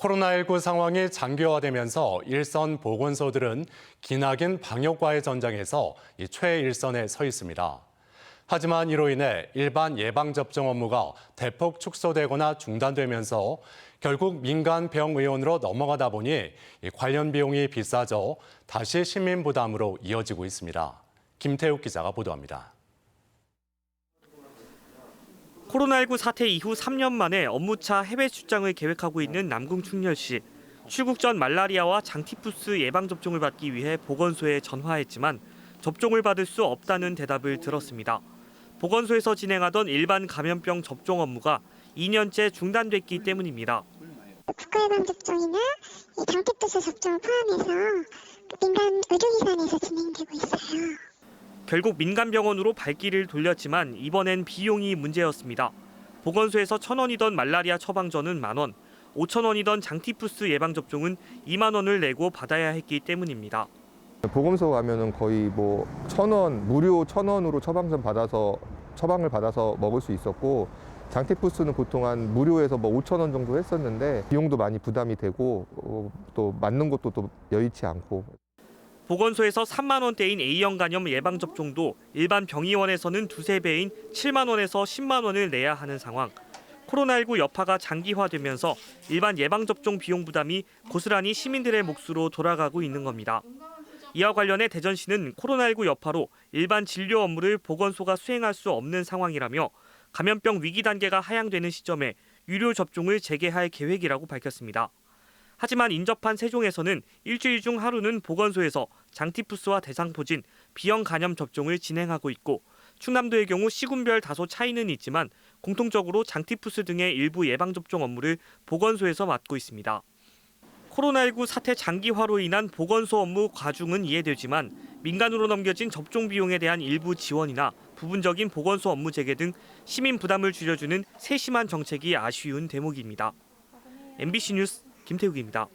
코로나19 상황이 장기화되면서 일선 보건소들은 기나긴 방역과의 전장에서 최일선에 서 있습니다. 하지만 이로 인해 일반 예방접종 업무가 대폭 축소되거나 중단되면서 결국 민간 병의원으로 넘어가다 보니 관련 비용이 비싸져 다시 시민 부담으로 이어지고 있습니다. 김태욱 기자가 보도합니다. 코로나19 사태 이후 3년 만에 업무차 해외 출장을 계획하고 있는 남궁충렬씨. 출국 전 말라리아와 장티푸스 예방접종을 받기 위해 보건소에 전화했지만 접종을 받을 수 없다는 대답을 들었습니다. 보건소에서 진행하던 일반 감염병 접종 업무가 2년째 중단됐기 때문입니다. 국가예방접종이나 장티푸스 접종을 포함해서 민간 의료기관에서 진행되고 있어요. 결국 민간병원으로 발길을 돌렸지만 이번엔 비용이 문제였습니다. 보건소에서 1,000원이던 말라리아 처방전은 10,000원, 5,000원이던 장티푸스 예방접종은 2만 원을 내고 받아야 했기 때문입니다. 보건소 가면은 거의 1,000원, 무료 1,000원으로 처방을 받아서 먹을 수 있었고, 장티푸스는 보통 한 무료에서 5,000원 정도 했었는데 비용도 많이 부담이 되고 또 맞는 것도 또 여의치 않고. 보건소에서 3만 원대인 A형 간염 예방접종도 일반 병의원에서는 두세 배인 7만 원에서 10만 원을 내야 하는 상황. 코로나19 여파가 장기화되면서 일반 예방접종 비용 부담이 고스란히 시민들의 몫으로 돌아가고 있는 겁니다. 이와 관련해 대전시는 코로나19 여파로 일반 진료 업무를 보건소가 수행할 수 없는 상황이라며 감염병 위기 단계가 하향되는 시점에 유료 접종을 재개할 계획이라고 밝혔습니다. 하지만 인접한 세종에서는 일주일 중 하루는 보건소에서 장티푸스와 대상포진, B형 간염 접종을 진행하고 있고 충남도의 경우 시군별 다소 차이는 있지만 공통적으로 장티푸스 등의 일부 예방접종 업무를 보건소에서 맡고 있습니다. 코로나19 사태 장기화로 인한 보건소 업무 과중은 이해되지만 민간으로 넘겨진 접종 비용에 대한 일부 지원이나 부분적인 보건소 업무 재개 등 시민 부담을 줄여주는 세심한 정책이 아쉬운 대목입니다. MBC 뉴스 김태욱입니다.